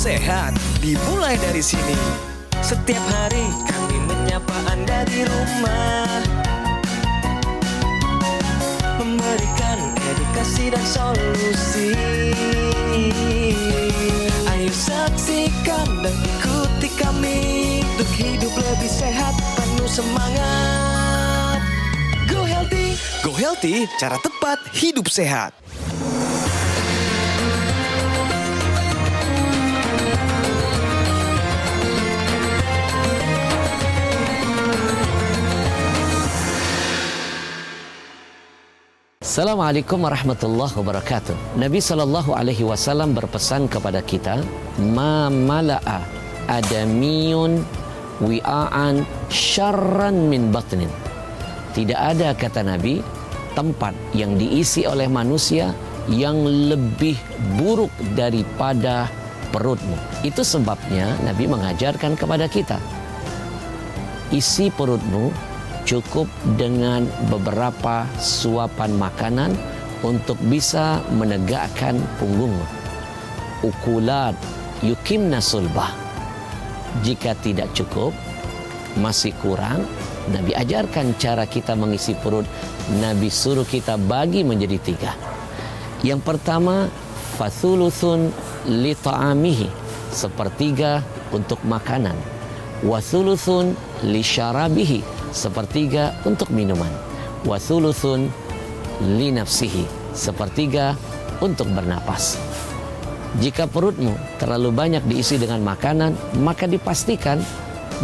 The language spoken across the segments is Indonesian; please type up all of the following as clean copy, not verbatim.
sehat dimulai dari sini. Setiap hari kami menyapa Anda di rumah, memberikan edukasi dan solusi. Ayo saksikan dan ikuti kami untuk hidup lebih sehat, penuh semangat. Go Healthy. Go Healthy, cara tepat hidup sehat. Assalamualaikum warahmatullahi wabarakatuh. Nabi SAW berpesan kepada kita, ma mala'a adamiyun wi'aan syarran min batnin. Tidak ada, kata Nabi, tempat yang diisi oleh manusia yang lebih buruk daripada perutmu. Itu sebabnya Nabi mengajarkan kepada kita, isi perutmu cukup dengan beberapa suapan makanan untuk bisa menegakkan punggungmu. Ukulat yukimna sulbah. Jika tidak cukup, masih kurang, Nabi ajarkan cara kita mengisi perut. Nabi suruh kita bagi menjadi 3. Yang pertama, fathuluthun li ta'amihi, sepertiga untuk makanan. Wathuluthun li syarabihi, sepertiga untuk minuman. Wa thuluthun li nafsihi, sepertiga untuk bernapas. Jika perutmu terlalu banyak diisi dengan makanan, maka dipastikan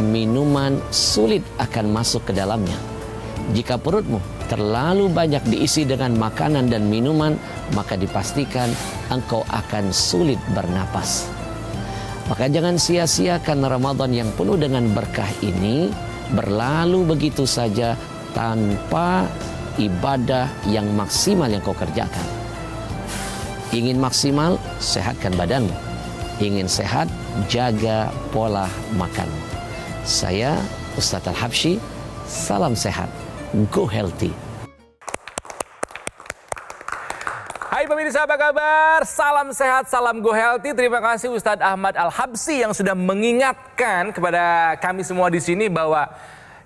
minuman sulit akan masuk ke dalamnya. Jika perutmu terlalu banyak diisi dengan makanan dan minuman, maka dipastikan engkau akan sulit bernapas. Maka jangan sia-siakan Ramadan yang penuh dengan berkah ini berlalu begitu saja tanpa ibadah yang maksimal yang kau kerjakan. Ingin maksimal, sehatkan badanmu. Ingin sehat, jaga pola makanmu. Saya Ustadz Al-Habsyi, salam sehat, go healthy. Hai pemirsa, apa kabar? Salam sehat, salam go healthy. Terima kasih Ustadz Ahmad Al-Habsyi yang sudah mengingatkan kepada kami semua di sini bahwa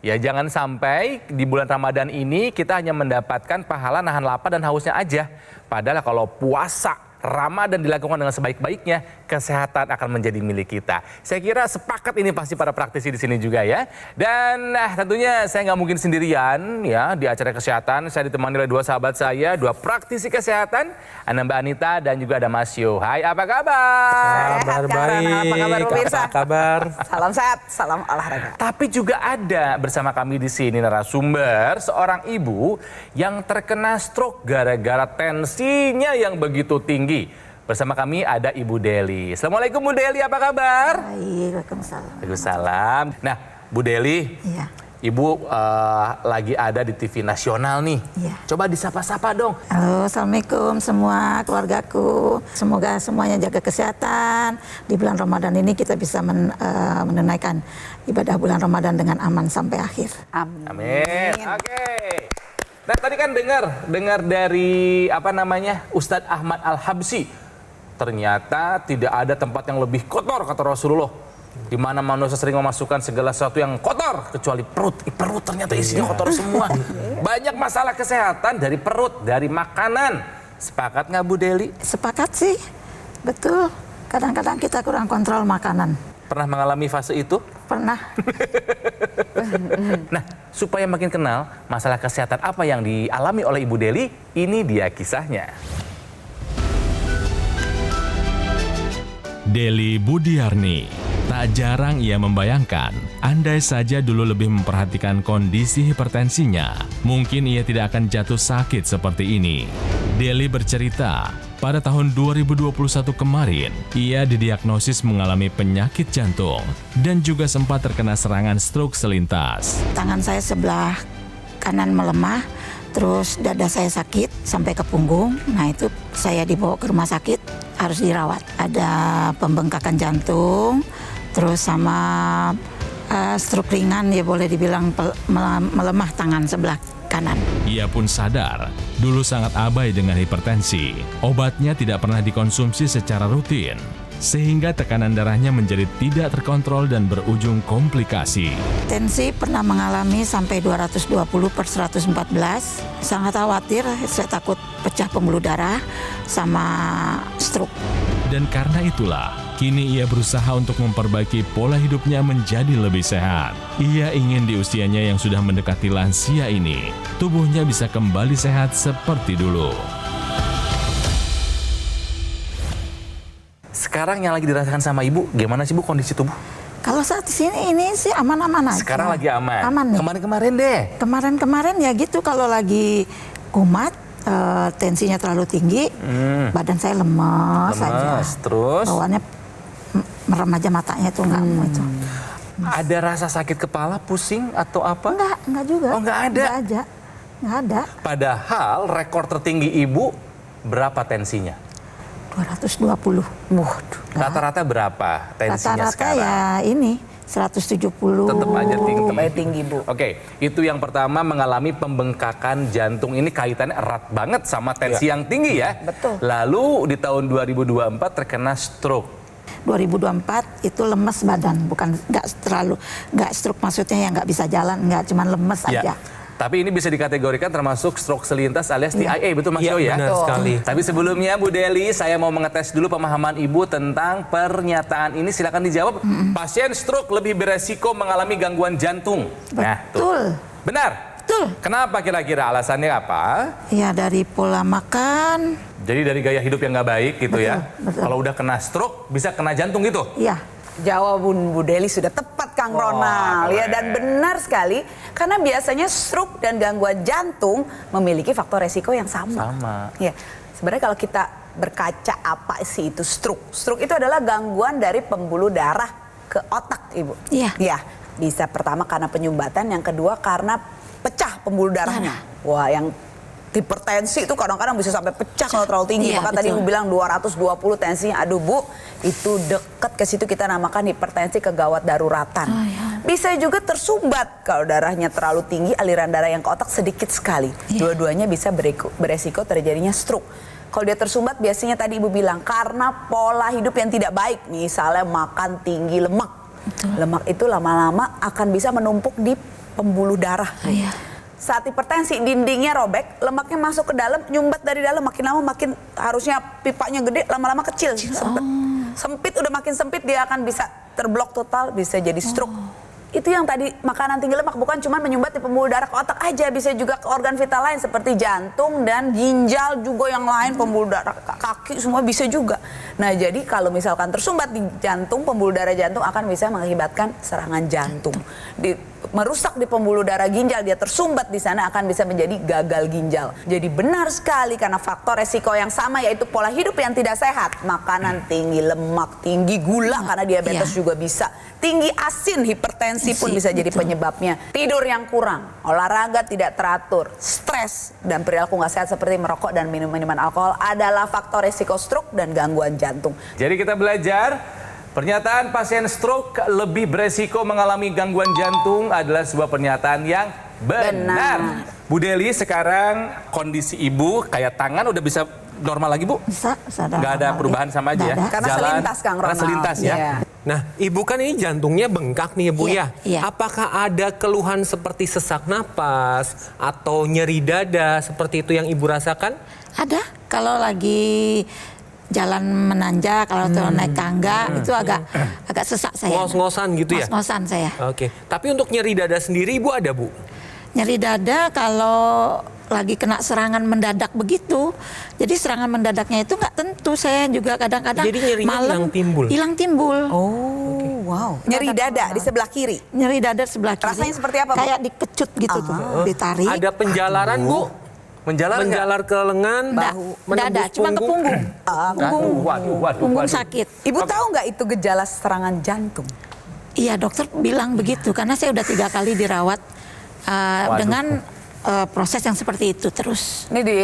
ya jangan sampai di bulan Ramadan ini kita hanya mendapatkan pahala nahan lapar dan hausnya aja. Padahal kalau puasa Ramadan dilakukan dengan sebaik-baiknya, kesehatan akan menjadi milik kita. Saya kira sepakat ini pasti para praktisi di sini juga ya. Dan tentunya saya nggak mungkin sendirian ya di acara kesehatan. Saya ditemani oleh 2 sahabat saya, 2 praktisi kesehatan, ada Mbak Anita dan juga ada Mas Yo. Hai, apa kabar? Kabar baik. Apa kabar pemirsa? Apa kabar? Salam sehat, salam olahraga. Tapi juga ada bersama kami di sini narasumber, seorang ibu yang terkena stroke gara-gara tensinya yang begitu tinggi. Bersama kami ada Ibu Deli. Assalamualaikum Bu Deli, apa kabar? Baik, Waalaikumsalam. Waalaikumsalam. Nah, Bu Deli, Iya. Ibu lagi ada di TV nasional nih. Iya. Coba disapa-sapa dong. Halo, Assalamualaikum semua keluargaku. Semoga semuanya jaga kesehatan. Di bulan Ramadan ini kita bisa menunaikan ibadah bulan Ramadan dengan aman sampai akhir. Amin. Amin. Oke. Nah, tadi kan dengar dari Ustadz Ahmad Al-Habsyi. Ternyata tidak ada tempat yang lebih kotor kata Rasulullah. Di mana manusia sering memasukkan segala sesuatu yang kotor kecuali perut. Perut ternyata isinya kotor semua. Banyak masalah kesehatan dari perut, dari makanan. Sepakat nggak Bu Deli? Sepakat sih, betul. Kadang-kadang kita kurang kontrol makanan. Pernah mengalami fase itu? Pernah. Nah, supaya makin kenal masalah kesehatan apa yang dialami oleh Ibu Deli, ini dia kisahnya. Deli Budiarni, tak jarang ia membayangkan, andai saja dulu lebih memperhatikan kondisi hipertensinya, mungkin ia tidak akan jatuh sakit seperti ini. Deli bercerita, pada tahun 2021 kemarin, ia didiagnosis mengalami penyakit jantung dan juga sempat terkena serangan stroke selintas. Tangan saya sebelah kanan melemah, terus dada saya sakit sampai ke punggung. Nah itu saya dibawa ke rumah sakit, harus dirawat. Ada pembengkakan jantung, terus sama stroke ringan, ya boleh dibilang melemah tangan sebelah kanan. Ia pun sadar, dulu sangat abai dengan hipertensi. Obatnya tidak pernah dikonsumsi secara rutin. sehingga tekanan darahnya menjadi tidak terkontrol dan berujung komplikasi. Tensi pernah mengalami sampai 220/114. Sangat khawatir, saya takut pecah pembuluh darah sama stroke. Dan karena itulah, kini ia berusaha untuk memperbaiki pola hidupnya menjadi lebih sehat. Ia ingin di usianya yang sudah mendekati lansia ini, tubuhnya bisa kembali sehat seperti dulu. Sekarang yang lagi dirasakan sama Ibu, gimana sih Bu kondisi tubuh? Kalau saat ini sih aman-aman aja. Sekarang lagi aman? Aman nih. Kemarin-kemarin deh? Kemarin ya gitu, kalau lagi kumat, tensinya terlalu tinggi, badan saya lemes aja. Terus? Bawaannya merem aja matanya tuh nggak mau itu. Ada rasa sakit kepala, pusing atau apa? Enggak juga. Oh, nggak ada? Nggak ada. Padahal rekor tertinggi Ibu berapa tensinya? 220. Waduh. Rata-rata berapa tensinya Rata-rata sekarang? ya ini 170. Tetap aja tinggi. Tinggi, Bu. Oke, itu yang pertama, mengalami pembengkakan jantung. Ini kaitannya erat banget sama tensi yang tinggi ya. Betul. Lalu di tahun 2024 terkena stroke. 2024 itu lemes badan, bukan nggak stroke maksudnya yang nggak bisa jalan, nggak cuman lemes aja. Tapi ini bisa dikategorikan termasuk stroke selintas alias TIA, betul Mas Yo ya? Benar sekali. Tapi sebelumnya Bu Deli, saya mau mengetes dulu pemahaman Ibu tentang pernyataan ini. Silakan dijawab. Pasien stroke lebih beresiko mengalami gangguan jantung. Nah, tuh. Betul. Benar? Betul. Kenapa kira-kira alasannya apa? Ya dari pola makan. Jadi dari gaya hidup yang nggak baik gitu ya? Betul. Kalau udah kena stroke, bisa kena jantung gitu? Iya. Jawaban Bu Deli sudah tepat, Kang Ronald. Ya, dan benar sekali, karena biasanya stroke dan gangguan jantung memiliki faktor resiko yang sama. Ya, sebenarnya kalau kita berkaca apa sih itu stroke? Stroke itu adalah gangguan dari pembuluh darah ke otak, Ibu. Iya. Ya, bisa pertama karena penyumbatan, yang kedua karena pecah pembuluh darahnya. Wah, yang hipertensi itu kadang-kadang bisa sampai pecah kalau terlalu tinggi. Iya, Maka tadi betul. Ibu bilang 220 tensinya. Aduh Bu, itu deket ke situ kita namakan hipertensi kegawat daruratan. Bisa juga tersumbat kalau darahnya terlalu tinggi, aliran darah yang ke otak sedikit sekali. Dua-duanya bisa beresiko terjadinya stroke. Kalau dia tersumbat biasanya tadi Ibu bilang karena pola hidup yang tidak baik. Misalnya makan tinggi lemak. Lemak itu lama-lama akan bisa menumpuk di pembuluh darah. Saat hipertensi, dindingnya robek, lemaknya masuk ke dalam, nyumbat dari dalam, makin lama makin harusnya pipanya gede, lama-lama kecil, sempit. Sempit, udah makin sempit dia akan bisa terblok total, bisa jadi stroke. Itu yang tadi makanan tinggi lemak, bukan cuma menyumbat di pembuluh darah ke otak aja, bisa juga ke organ vital lain seperti jantung dan ginjal juga yang lain, pembuluh darah kaki semua bisa juga. Nah jadi kalau misalkan tersumbat di jantung, pembuluh darah jantung akan bisa mengakibatkan serangan jantung. Merusak di pembuluh darah ginjal, dia tersumbat di sana akan bisa menjadi gagal ginjal. Jadi benar sekali karena faktor resiko yang sama yaitu pola hidup yang tidak sehat, makanan tinggi lemak, tinggi gula karena diabetes juga bisa, tinggi asin, hipertensi pun bisa jadi penyebabnya, tidur yang kurang, olahraga tidak teratur, stres dan perilaku nggak sehat seperti merokok dan minum minuman alkohol adalah faktor resiko stroke dan gangguan jantung. Jadi kita belajar pernyataan pasien stroke lebih beresiko mengalami gangguan jantung adalah sebuah pernyataan yang benar. Bu Deli, sekarang kondisi Ibu kayak tangan udah bisa normal lagi Bu? Bisa Nggak ada perubahan sama aja ya? Karena selintas Kang Ronald. Karena selintas ya? Iya. Nah, Ibu kan ini jantungnya bengkak nih, Bu Iya, ya. iya. Apakah ada keluhan seperti sesak napas atau nyeri dada seperti itu yang Ibu rasakan? Ada. Kalau lagi jalan menanjak, kalau naik tangga itu agak sesak saya. Ngos-ngosan gitu ya? Ngos-ngosan saya. Oke. Tapi untuk nyeri dada sendiri Ibu ada, Bu? Nyeri dada kalau lagi kena serangan mendadak begitu. Jadi serangan mendadaknya itu nggak tentu. Saya juga kadang-kadang Jadi nyerinya malam hilang timbul? Hilang timbul. Oh, wow. Nyeri dada di sebelah kiri. Nyeri dada sebelah kiri. Rasanya seperti apa, Bu? Kayak dikecut gitu tuh, ditarik. Ada penjalaran, Bu? Menjalar nggak? Menjalar ke lengan, Nggak, menembus dada, cuma ke punggung. Punggung sakit. Ibu tahu nggak itu gejala serangan jantung? Iya, dokter bilang begitu karena saya udah 3 kali dirawat dengan proses yang seperti itu terus. Ini di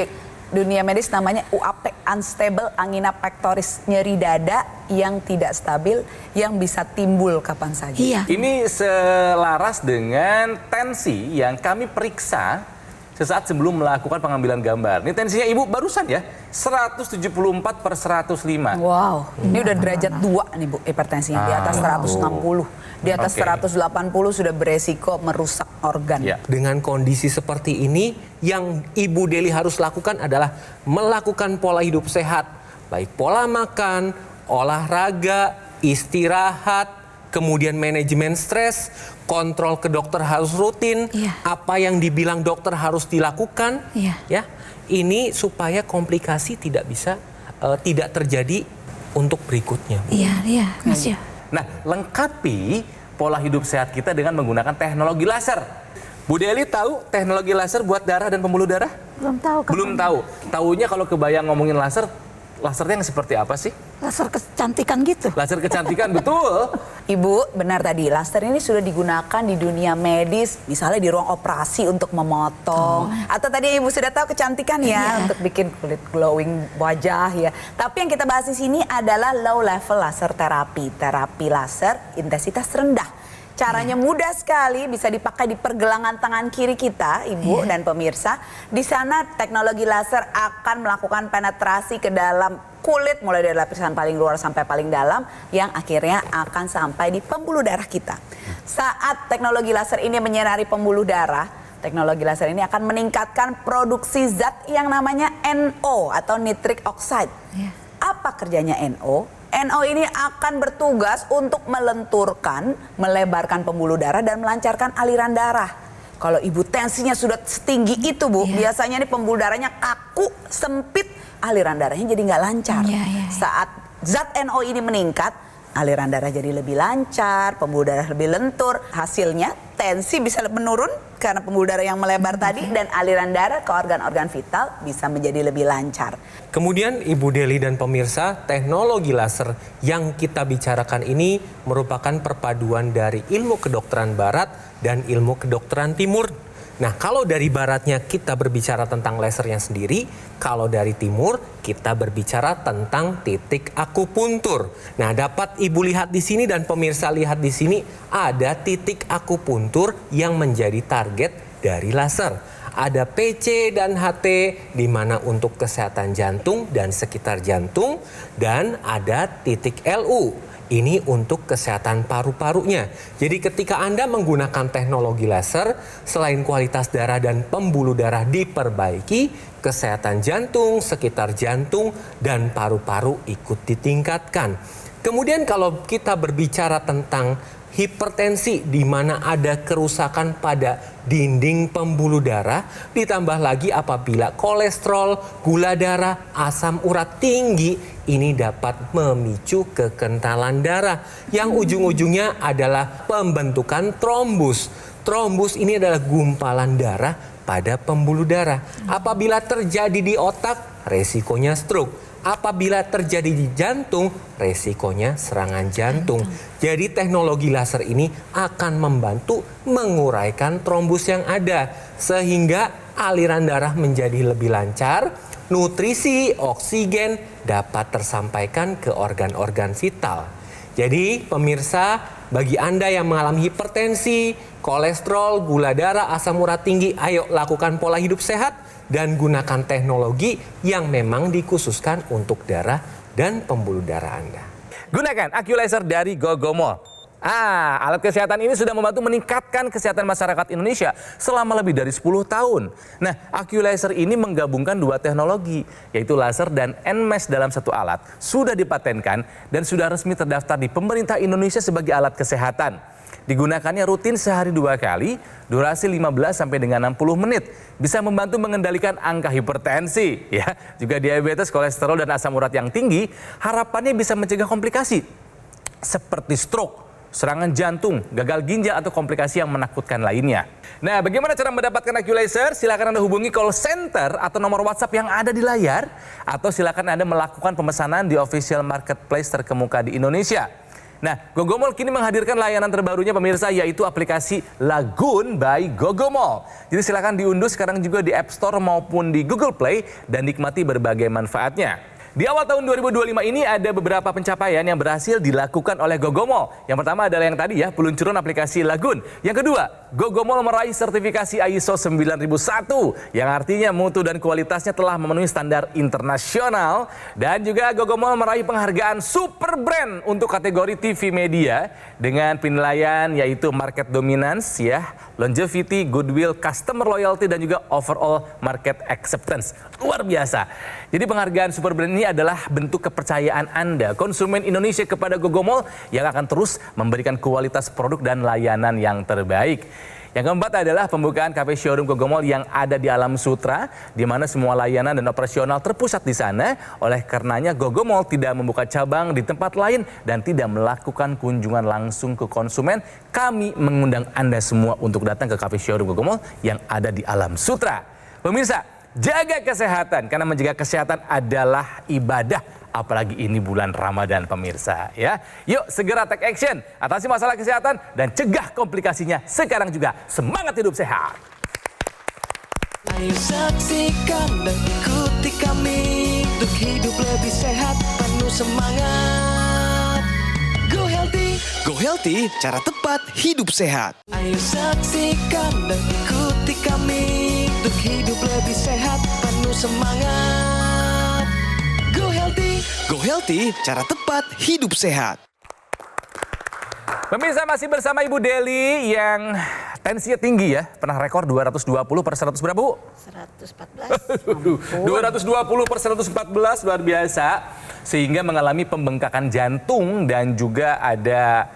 dunia medis namanya UAP, unstable angina pectoris, nyeri dada yang tidak stabil yang bisa timbul kapan saja. Iya. Ini selaras dengan tensi yang kami periksa sesaat sebelum melakukan pengambilan gambar. Ini tensinya Ibu barusan ya, 174/105. Wow, ini udah derajat 2 nih Bu, hipertensinya di atas 160. Di atas 180 sudah beresiko merusak organ. Ya. Dengan kondisi seperti ini, yang Ibu Deli harus lakukan adalah melakukan pola hidup sehat. Baik pola makan, olahraga, istirahat, kemudian manajemen stres, kontrol ke dokter harus rutin. Iya. Apa yang dibilang dokter harus dilakukan. Iya. Ya, ini supaya komplikasi tidak bisa tidak terjadi untuk berikutnya. Iya, Mas ya. Nah, lengkapi pola hidup sehat kita dengan menggunakan teknologi laser. Bu Deli tahu teknologi laser buat darah dan pembuluh darah? Belum tahu kan? Belum tahu. Taunya kalau kebayang ngomongin laser, lasernya yang seperti apa sih? Laser kecantikan gitu. Laser kecantikan, betul. Ibu, benar tadi, laser ini sudah digunakan di dunia medis, misalnya di ruang operasi untuk memotong. Atau tadi Ibu sudah tahu kecantikan ya, untuk bikin kulit glowing wajah ya. Tapi yang kita bahas di sini adalah low level laser terapi. Terapi laser intensitas rendah. Caranya mudah sekali, bisa dipakai di pergelangan tangan kiri kita, Ibu dan pemirsa. Di sana teknologi laser akan melakukan penetrasi ke dalam kulit mulai dari lapisan paling luar sampai paling dalam yang akhirnya akan sampai di pembuluh darah kita. Saat teknologi laser ini menyinari pembuluh darah, teknologi laser ini akan meningkatkan produksi zat yang namanya NO atau nitric oxide. Apa kerjanya NO? NO ini akan bertugas untuk melenturkan, melebarkan pembuluh darah dan melancarkan aliran darah. Kalau Ibu tensinya sudah setinggi itu Bu, biasanya nih pembuluh darahnya kaku, sempit, aliran darahnya jadi nggak lancar. Saat zat NO ini meningkat, aliran darah jadi lebih lancar, pembuluh darah lebih lentur. Hasilnya tensi bisa menurun karena pembuluh darah yang melebar tadi dan aliran darah ke organ-organ vital bisa menjadi lebih lancar. Kemudian Ibu Deli dan pemirsa, teknologi laser yang kita bicarakan ini merupakan perpaduan dari ilmu kedokteran barat dan ilmu kedokteran timur. Nah, kalau dari baratnya kita berbicara tentang lasernya sendiri, kalau dari timur kita berbicara tentang titik akupuntur. Nah, dapat Ibu lihat di sini dan pemirsa lihat di sini ada titik akupuntur yang menjadi target dari laser. Ada PC dan HT di mana untuk kesehatan jantung dan sekitar jantung, dan ada titik LU. Ini untuk kesehatan paru-parunya. Jadi ketika Anda menggunakan teknologi laser, selain kualitas darah dan pembuluh darah diperbaiki, kesehatan jantung, sekitar jantung, dan paru-paru ikut ditingkatkan. Kemudian kalau kita berbicara tentang hipertensi di mana ada kerusakan pada dinding pembuluh darah, ditambah lagi apabila kolesterol, gula darah, asam urat tinggi, ini dapat memicu kekentalan darah yang ujung-ujungnya adalah pembentukan trombus. Trombus ini adalah gumpalan darah pada pembuluh darah. Apabila terjadi di otak, resikonya stroke. Apabila terjadi di jantung, resikonya serangan jantung. Jadi teknologi laser ini akan membantu menguraikan trombus yang ada sehingga aliran darah menjadi lebih lancar, nutrisi, oksigen dapat tersampaikan ke organ-organ vital. Jadi pemirsa, bagi Anda yang mengalami hipertensi, kolesterol, gula darah, asam urat tinggi, ayo lakukan pola hidup sehat dan gunakan teknologi yang memang dikhususkan untuk darah dan pembuluh darah Anda. Gunakan AccuLaser dari Gogomol. Alat kesehatan ini sudah membantu meningkatkan kesehatan masyarakat Indonesia selama lebih dari 10 tahun. Nah, AccuLaser ini menggabungkan dua teknologi, yaitu laser dan NMES dalam satu alat. Sudah dipatenkan dan sudah resmi terdaftar di pemerintah Indonesia sebagai alat kesehatan. Digunakannya rutin sehari 2 kali, durasi 15 sampai dengan 60 menit. Bisa membantu mengendalikan angka hipertensi, ya, juga diabetes, kolesterol dan asam urat yang tinggi. Harapannya bisa mencegah komplikasi seperti stroke, serangan jantung, gagal ginjal atau komplikasi yang menakutkan lainnya. Nah, bagaimana cara mendapatkan AccuLaser? Silakan Anda hubungi call center atau nomor WhatsApp yang ada di layar, atau silakan Anda melakukan pemesanan di official marketplace terkemuka di Indonesia. Nah, Gogomol kini menghadirkan layanan terbarunya pemirsa, yaitu aplikasi Lagoon by Gogomol. Jadi silakan diunduh sekarang juga di App Store maupun di Google Play dan nikmati berbagai manfaatnya. Di awal tahun 2025 ini ada beberapa pencapaian yang berhasil dilakukan oleh Gogomol. Yang pertama adalah yang tadi ya, peluncuran aplikasi Lagun. Yang kedua, Gogomol meraih sertifikasi ISO 9001 yang artinya mutu dan kualitasnya telah memenuhi standar internasional. Dan juga Gogomol meraih penghargaan Super Brand untuk kategori TV media dengan penilaian yaitu market dominance ya, longevity, goodwill, customer loyalty dan juga overall market acceptance. Luar biasa. Jadi penghargaan Super Brand ini adalah bentuk kepercayaan Anda, konsumen Indonesia kepada Gogomol yang akan terus memberikan kualitas produk dan layanan yang terbaik. Yang keempat adalah pembukaan kafe showroom Gogomol yang ada di Alam Sutra, di mana semua layanan dan operasional terpusat di sana. Oleh karenanya Gogomol tidak membuka cabang di tempat lain dan tidak melakukan kunjungan langsung ke konsumen. Kami mengundang Anda semua untuk datang ke kafe showroom Gogomol yang ada di Alam Sutra. Pemirsa, jaga kesehatan karena menjaga kesehatan adalah ibadah. Apalagi ini bulan Ramadan pemirsa ya. Yuk segera take action, atasi masalah kesehatan dan cegah komplikasinya sekarang juga. Semangat hidup sehat. Ayo saksikan dan ikuti kami untuk hidup lebih sehat, penuh semangat. Go Healthy. Go Healthy, cara tepat hidup sehat. Ayo saksikan dan ikuti kami untuk hidup lebih sehat, penuh semangat. Go Healthy. Go Healthy, cara tepat hidup sehat. Pemirsa masih bersama Ibu Deli yang tensinya tinggi ya. Pernah rekor 220/100 berapa Bu? 114. 220/114 luar biasa. Sehingga mengalami pembengkakan jantung dan juga ada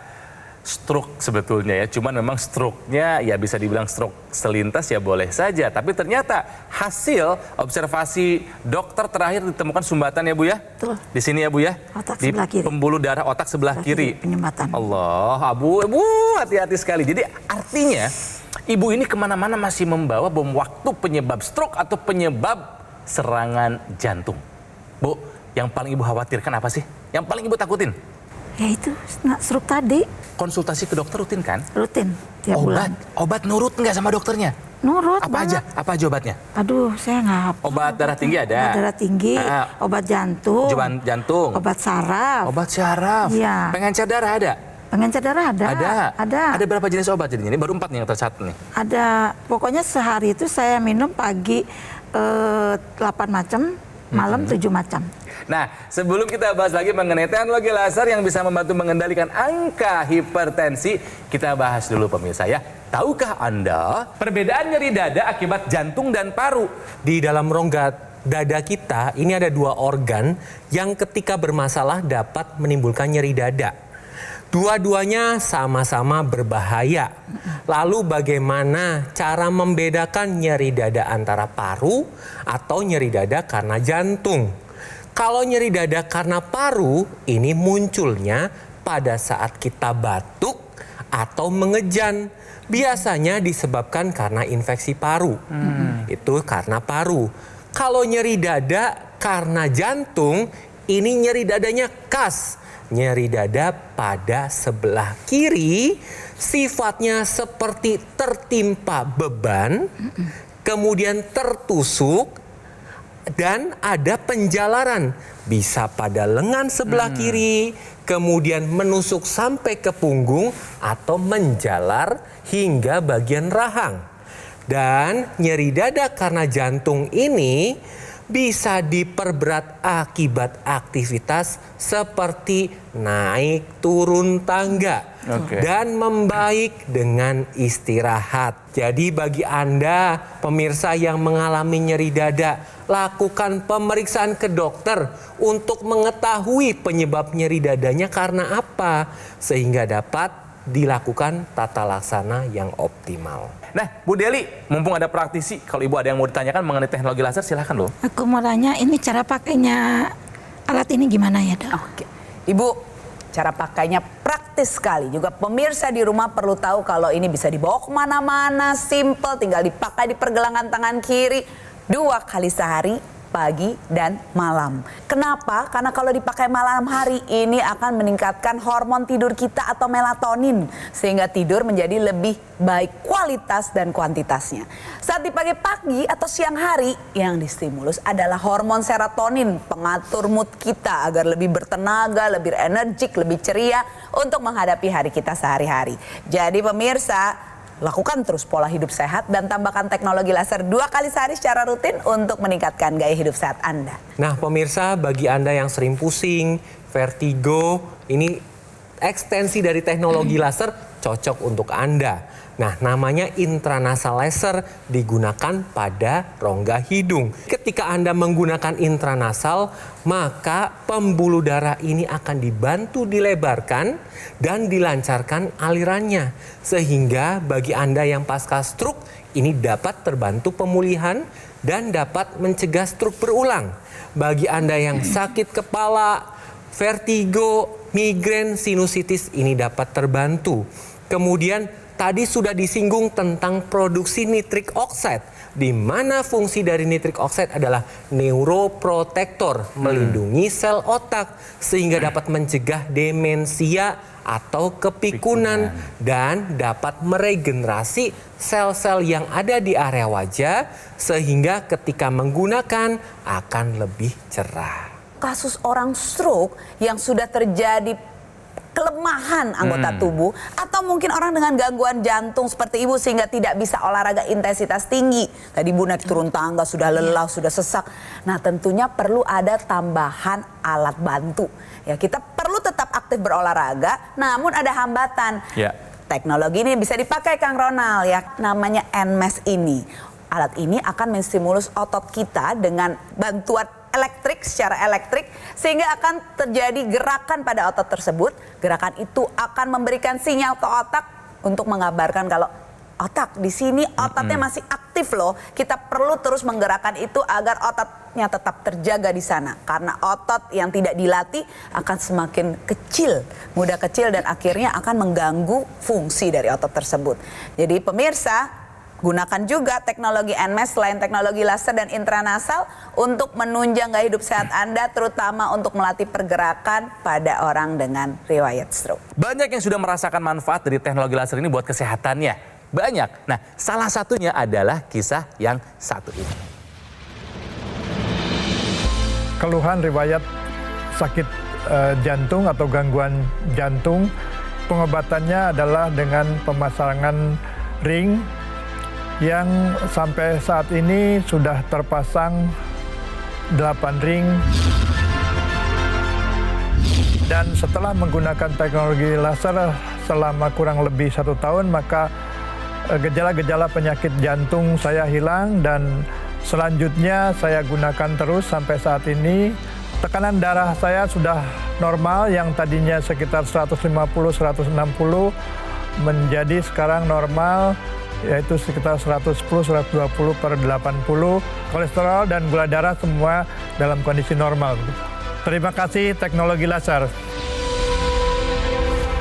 stroke sebetulnya ya. Cuman memang stroke-nya ya bisa dibilang stroke selintas ya boleh saja. Tapi ternyata hasil observasi dokter terakhir ditemukan sumbatan ya Bu ya? Betul. Di sini ya Bu ya? Otak di sebelah kiri. pembuluh darah otak sebelah kiri. Penyumbatan. Allah, Bu hati-hati sekali. Jadi artinya Ibu ini kemana-mana masih membawa bom waktu penyebab stroke atau penyebab serangan jantung. Bu, yang paling Ibu khawatirkan apa sih? Yang paling Ibu takutin? Ya itu, stroke tadi. Konsultasi ke dokter rutin kan? Rutin, tiap bulan. Obat nurut nggak sama dokternya? Nurut Apa banget. aja? Apa aja obatnya? Aduh, saya nggak hafal. Obat darah tinggi ada? Obat darah tinggi, obat jantung. Jantung. Obat saraf. Obat syaraf. Iya. Pengencer darah ada? Pengencer darah ada. Ada. Ada berapa jenis obat jadinya? Ini baru 4 nih yang tercatat nih. Ada, pokoknya sehari itu saya minum pagi 8 macam, malam 7 macam. Nah, sebelum kita bahas lagi mengenai teknologi laser yang bisa membantu mengendalikan angka hipertensi, kita bahas dulu pemirsa ya. Tahukah Anda perbedaan nyeri dada akibat jantung dan paru? Di dalam rongga dada kita ini ada 2 organ yang ketika bermasalah dapat menimbulkan nyeri dada. Dua-duanya sama-sama berbahaya. Lalu bagaimana cara membedakan nyeri dada antara paru atau nyeri dada karena jantung? Kalau nyeri dada karena paru, ini munculnya pada saat kita batuk atau mengejan. Biasanya disebabkan karena infeksi paru. Itu karena paru. Kalau nyeri dada karena jantung, ini nyeri dadanya khas. Nyeri dada pada sebelah kiri, sifatnya seperti tertimpa beban, kemudian tertusuk, dan ada penjalaran, bisa pada lengan sebelah kiri, kemudian menusuk sampai ke punggung atau menjalar hingga bagian rahang. Dan nyeri dada karena jantung ini bisa diperberat akibat aktivitas seperti naik turun tangga dan membaik dengan istirahat. Jadi bagi Anda pemirsa yang mengalami nyeri dada, lakukan pemeriksaan ke dokter untuk mengetahui penyebab nyeri dadanya karena apa, sehingga dapat dilakukan tata laksana yang optimal. Nah, Bu Deli, mumpung ada praktisi, kalau Ibu ada yang mau ditanyakan mengenai teknologi laser, silahkan loh. Aku mau tanya, ini cara pakainya alat ini gimana ya, Dok? Oke. Ibu, cara pakainya praktis sekali. Juga pemirsa di rumah perlu tahu kalau ini bisa dibawa kemana-mana, simple, tinggal dipakai di pergelangan tangan kiri 2 kali sehari. pagi dan malam. Kenapa? Karena kalau dipakai malam hari ini akan meningkatkan hormon tidur kita atau melatonin sehingga tidur menjadi lebih baik kualitas dan kuantitasnya. Saat di pagi atau siang hari yang distimulus adalah hormon serotonin, pengatur mood kita agar lebih bertenaga, lebih energik, lebih ceria untuk menghadapi hari kita sehari-hari. Jadi pemirsa, lakukan terus pola hidup sehat dan tambahkan teknologi laser 2 kali sehari secara rutin untuk meningkatkan gaya hidup sehat Anda. Nah pemirsa, bagi Anda yang sering pusing, vertigo, ini ekstensi dari teknologi laser cocok untuk Anda. Nah, namanya intranasal laser digunakan pada rongga hidung. Ketika Anda menggunakan intranasal, maka pembuluh darah ini akan dibantu dilebarkan dan dilancarkan alirannya. Sehingga bagi Anda yang pasca stroke, ini dapat terbantu pemulihan dan dapat mencegah stroke berulang. Bagi Anda yang sakit kepala, vertigo, migrain, sinusitis, ini dapat terbantu. Kemudian tadi sudah disinggung tentang produksi nitric oxide, di mana fungsi dari nitric oxide adalah neuroprotektor, melindungi sel otak sehingga dapat mencegah demensia atau kepikunan dan dapat meregenerasi sel-sel yang ada di area wajah sehingga ketika menggunakan akan lebih cerah. Kasus orang stroke yang sudah terjadi kelemahan anggota tubuh atau mungkin orang dengan gangguan jantung seperti ibu sehingga tidak bisa olahraga intensitas tinggi. Tadi ibu naik turun tangga sudah lelah, sudah sesak. Nah tentunya perlu ada tambahan alat bantu. Ya kita perlu tetap aktif berolahraga, namun ada hambatan. Ya. Teknologi ini bisa dipakai Kang Ronald ya, namanya NMES ini. Alat ini akan menstimulus otot kita dengan bantuan secara elektrik sehingga akan terjadi gerakan pada otot tersebut. Gerakan itu akan memberikan sinyal ke otak untuk mengabarkan kalau otak di sini ototnya masih aktif loh. Kita perlu terus menggerakkan itu agar ototnya tetap terjaga di sana. Karena otot yang tidak dilatih akan semakin kecil, mudah kecil dan akhirnya akan mengganggu fungsi dari otot tersebut. Jadi pemirsa, gunakan juga teknologi NMES selain teknologi laser dan intranasal untuk menunjang gaya hidup sehat Anda, terutama untuk melatih pergerakan pada orang dengan riwayat stroke. Banyak yang sudah merasakan manfaat dari teknologi laser ini buat kesehatannya. Banyak. Nah, salah satunya adalah kisah yang satu ini. Keluhan riwayat sakit jantung atau gangguan jantung, pengobatannya adalah dengan pemasangan ring yang sampai saat ini sudah terpasang 8 ring. Dan setelah menggunakan teknologi laser selama kurang lebih 1 tahun, maka gejala-gejala penyakit jantung saya hilang dan selanjutnya saya gunakan terus sampai saat ini. Tekanan darah saya sudah normal, yang tadinya sekitar 150-160 menjadi sekarang normal, yaitu sekitar 110-120/80. Kolesterol dan gula darah semua dalam kondisi normal. Terima kasih teknologi laser.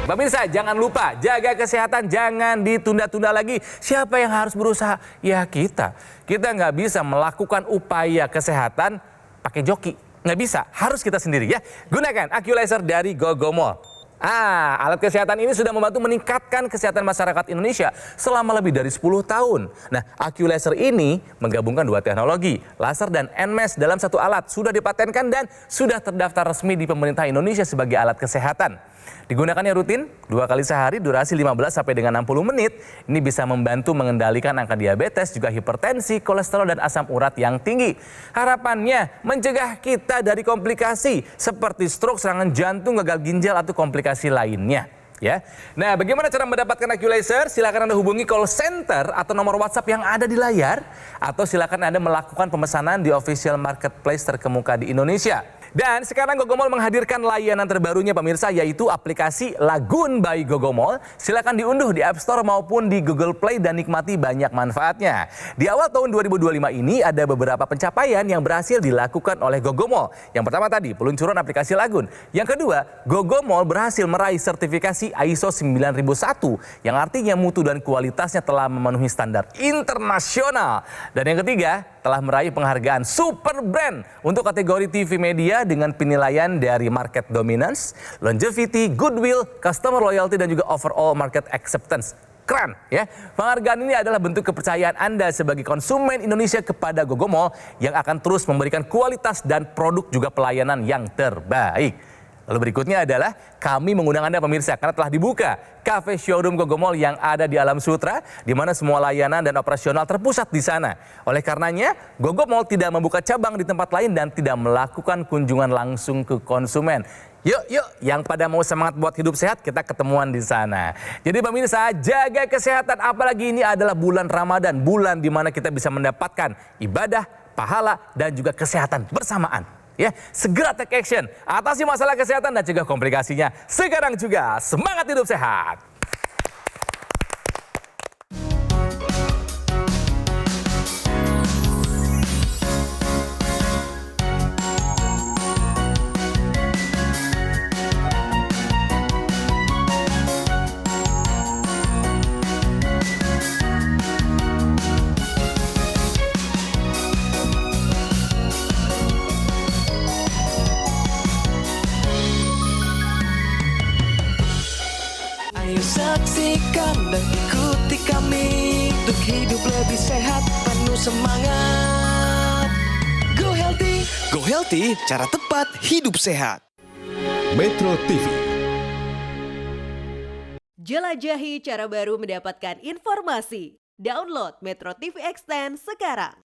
Pemirsa, jangan lupa jaga kesehatan, jangan ditunda-tunda lagi. Siapa yang harus berusaha? Ya kita. Kita nggak bisa melakukan upaya kesehatan pakai joki. Nggak bisa, harus kita sendiri ya. Gunakan AccuLaser dari Gogomol. Alat kesehatan ini sudah membantu meningkatkan kesehatan masyarakat Indonesia selama lebih dari 10 tahun. Nah, AccuLaser ini menggabungkan 2 teknologi, laser dan NMES dalam satu alat. Sudah dipatenkan dan sudah terdaftar resmi di pemerintah Indonesia sebagai alat kesehatan. Digunakannya rutin 2 kali sehari, durasi 15 sampai dengan 60 menit. Ini bisa membantu mengendalikan angka diabetes, juga hipertensi, kolesterol dan asam urat yang tinggi. Harapannya mencegah kita dari komplikasi seperti stroke, serangan jantung, gagal ginjal atau komplikasi lainnya. Ya. Nah, bagaimana cara mendapatkan AccuLaser? Silakan Anda hubungi call center atau nomor WhatsApp yang ada di layar, atau silakan Anda melakukan pemesanan di official marketplace terkemuka di Indonesia. Dan sekarang Gogomol menghadirkan layanan terbarunya pemirsa, yaitu aplikasi Lagoon by Gogomol. Silakan diunduh di App Store maupun di Google Play dan nikmati banyak manfaatnya. Di awal tahun 2025 ini ada beberapa pencapaian yang berhasil dilakukan oleh Gogomol. Yang pertama tadi, peluncuran aplikasi Lagoon. Yang kedua, Gogomol berhasil meraih sertifikasi ISO 9001 yang artinya mutu dan kualitasnya telah memenuhi standar internasional. Dan yang ketiga, telah meraih penghargaan Super Brand untuk kategori TV media dengan penilaian dari Market Dominance, Longevity, Goodwill, Customer Loyalty, dan juga Overall Market Acceptance. Keren ya. Penghargaan ini adalah bentuk kepercayaan Anda sebagai konsumen Indonesia kepada Gogomall yang akan terus memberikan kualitas dan produk juga pelayanan yang terbaik. Lalu berikutnya adalah kami mengundang Anda pemirsa karena telah dibuka Cafe Showroom Gogomall yang ada di Alam Sutra, di mana semua layanan dan operasional terpusat di sana. Oleh karenanya, Gogomall tidak membuka cabang di tempat lain dan tidak melakukan kunjungan langsung ke konsumen. Yuk, yang pada mau semangat buat hidup sehat, kita ketemuan di sana. Jadi pemirsa, jaga kesehatan, apalagi ini adalah bulan Ramadan, bulan di mana kita bisa mendapatkan ibadah, pahala, dan juga kesehatan bersamaan. Ya, segera take action, atasi masalah kesehatan dan cegah komplikasinya. Sekarang juga semangat hidup sehat. Ayo saksikan dan ikuti kami untuk hidup lebih sehat, penuh semangat. Go Healthy. Go Healthy, cara tepat hidup sehat. Metro TV. Jelajahi cara baru mendapatkan informasi. Download Metro TV Extend sekarang.